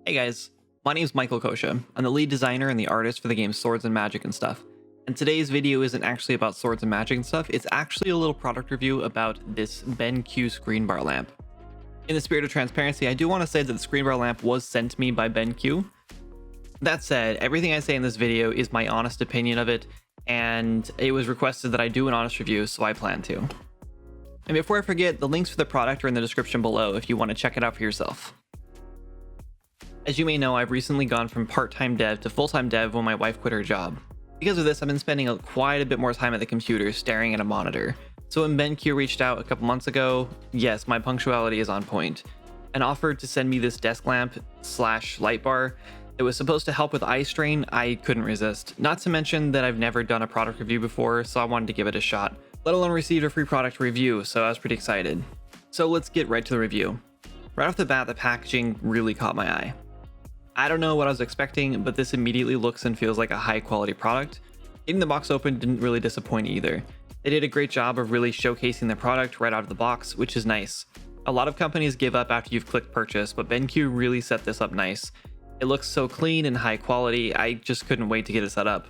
Hey guys, my name is Michael Kosha. I'm the lead designer and the artist for the game Swords and Magic and Stuff. And today's video isn't actually about Swords and Magic and Stuff, it's actually a little product review about this BenQ Screenbar lamp. In the spirit of transparency, I do want to say that the Screenbar lamp was sent to me by BenQ. That said, everything I say in this video is my honest opinion of it, and it was requested that I do an honest review, so I plan to. And before I forget, the links for the product are in the description below if you want to check it out for yourself. As you may know, I've recently gone from part-time dev to full-time dev when my wife quit her job. Because of this, I've been spending quite a bit more time at the computer staring at a monitor. So when BenQ reached out a couple months ago, yes, my punctuality is on point, and offered to send me this desk lamp / light bar that was supposed to help with eye strain, I couldn't resist. Not to mention that I've never done a product review before, so I wanted to give it a shot, let alone receive a free product review, so I was pretty excited. So let's get right to the review. Right off the bat, the packaging really caught my eye. I don't know what I was expecting, but this immediately looks and feels like a high quality product. Getting the box open didn't really disappoint either. They did a great job of really showcasing the product right out of the box, which is nice. A lot of companies give up after you've clicked purchase, but BenQ really set this up nice. It looks so clean and high quality, I just couldn't wait to get it set up.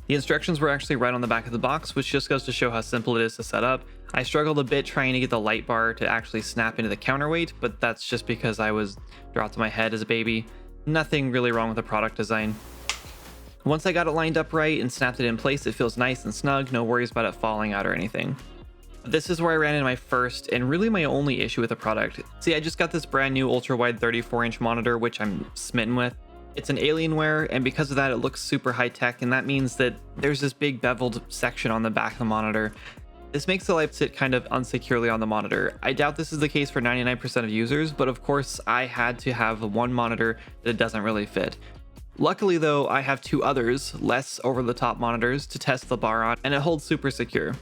The instructions were actually right on the back of the box, which just goes to show how simple it is to set up. I struggled a bit trying to get the light bar to actually snap into the counterweight, but that's just because I was dropped to my head as a baby. Nothing really wrong with the product design. Once I got it lined up right and snapped it in place, it feels nice and snug, no worries about it falling out or anything. This is where I ran into my first and really my only issue with the product. See, I just got this brand new ultra-wide 34-inch monitor, which I'm smitten with. It's an Alienware, and because of that, it looks super high-tech, and that means that there's this big beveled section on the back of the monitor. This makes the light sit kind of unsecurely on the monitor. I doubt this is the case for 99% of users, but of course I had to have one monitor that doesn't really fit. Luckily though, I have two others, less over-the-top monitors to test the bar on, and it holds super secure.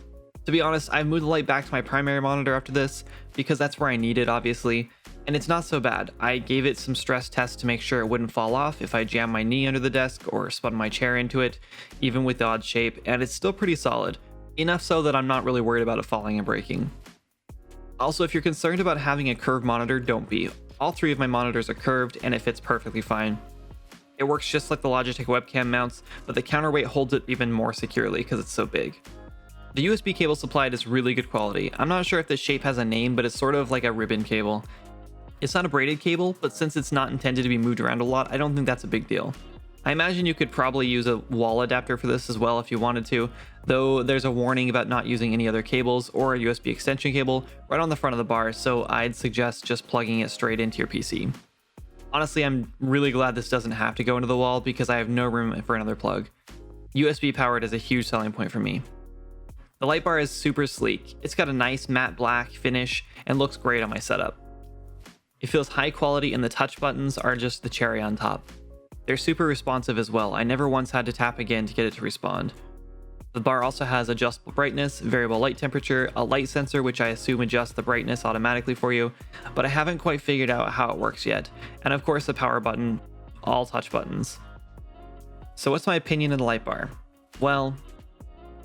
To be honest, I moved the light back to my primary monitor after this, because that's where I need it obviously, and it's not so bad. I gave it some stress tests to make sure it wouldn't fall off if I jammed my knee under the desk or spun my chair into it, even with the odd shape, and it's still pretty solid. Enough so that I'm not really worried about it falling and breaking. Also, if you're concerned about having a curved monitor, don't be. All three of my monitors are curved and it fits perfectly fine. It works just like the Logitech webcam mounts, but the counterweight holds it even more securely because it's so big. The USB cable supplied is really good quality. I'm not sure if this shape has a name, but it's sort of like a ribbon cable. It's not a braided cable, but since it's not intended to be moved around a lot, I don't think that's a big deal. I imagine you could probably use a wall adapter for this as well if you wanted to, though there's a warning about not using any other cables or a USB extension cable right on the front of the bar, so I'd suggest just plugging it straight into your PC. Honestly, I'm really glad this doesn't have to go into the wall because I have no room for another plug. USB powered is a huge selling point for me. The light bar is super sleek. It's got a nice matte black finish and looks great on my setup. It feels high quality and the touch buttons are just the cherry on top. They're super responsive as well. I never once had to tap again to get it to respond. The bar also has adjustable brightness, variable light temperature, a light sensor which I assume adjusts the brightness automatically for you, but I haven't quite figured out how it works yet. And of course the power button, all touch buttons. So what's my opinion of the light bar? Well,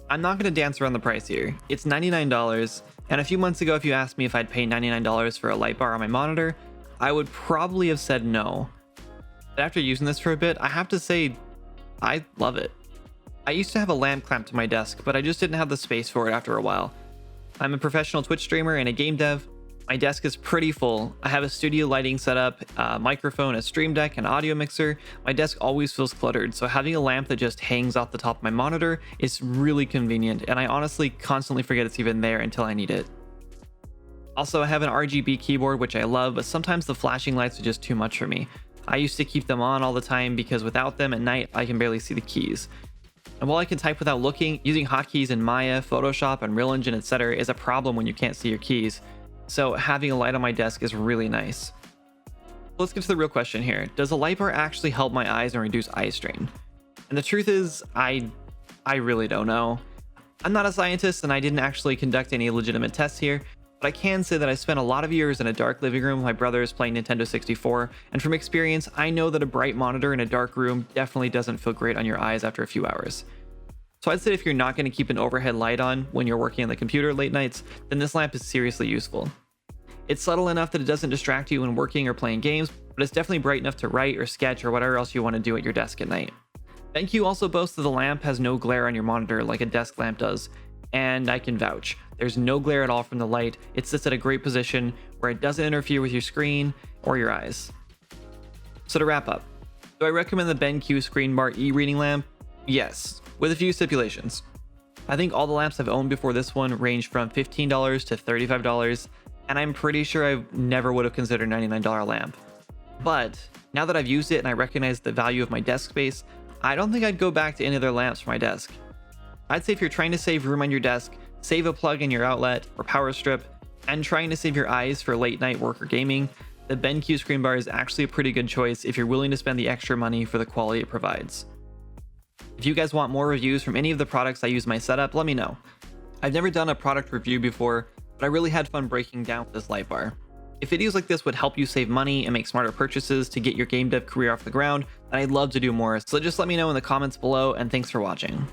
I'm not going to dance around the price here. It's $99, and a few months ago if you asked me if I'd pay $99 for a light bar on my monitor, I would probably have said no. But after using this for a bit, I have to say, I love it. I used to have a lamp clamped to my desk, but I just didn't have the space for it after a while. I'm a professional Twitch streamer and a game dev. My desk is pretty full. I have a studio lighting set up, a microphone, a stream deck, an audio mixer. My desk always feels cluttered, so having a lamp that just hangs off the top of my monitor is really convenient, and I honestly constantly forget it's even there until I need it. Also, I have an RGB keyboard, which I love, but sometimes the flashing lights are just too much for me. I used to keep them on all the time because without them at night, I can barely see the keys. And while I can type without looking, using hotkeys in Maya, Photoshop, Unreal Engine, etc. is a problem when you can't see your keys. So having a light on my desk is really nice. Let's get to the real question here. Does a light bar actually help my eyes and reduce eye strain? And the truth is, I really don't know. I'm not a scientist and I didn't actually conduct any legitimate tests here, but I can say that I spent a lot of years in a dark living room with my brothers playing Nintendo 64, and from experience, I know that a bright monitor in a dark room definitely doesn't feel great on your eyes after a few hours. So I'd say if you're not going to keep an overhead light on when you're working on the computer late nights, then this lamp is seriously useful. It's subtle enough that it doesn't distract you when working or playing games, but it's definitely bright enough to write or sketch or whatever else you want to do at your desk at night. BenQ also boasts that the lamp has no glare on your monitor like a desk lamp does, and I can vouch. There's no glare at all from the light. It sits at a great position where it doesn't interfere with your screen or your eyes. So to wrap up, do I recommend the BenQ Screenbar e-reading lamp? Yes, with a few stipulations. I think all the lamps I've owned before this one range from $15 to $35, and I'm pretty sure I never would have considered a $99 lamp. But now that I've used it and I recognize the value of my desk space, I don't think I'd go back to any other lamps for my desk. I'd say if you're trying to save room on your desk, save a plug in your outlet or power strip, and trying to save your eyes for late night work or gaming, the BenQ Screenbar is actually a pretty good choice if you're willing to spend the extra money for the quality it provides. If you guys want more reviews from any of the products I use in my setup, let me know. I've never done a product review before, but I really had fun breaking down this light bar. If videos like this would help you save money and make smarter purchases to get your game dev career off the ground, then I'd love to do more, so just let me know in the comments below, and thanks for watching.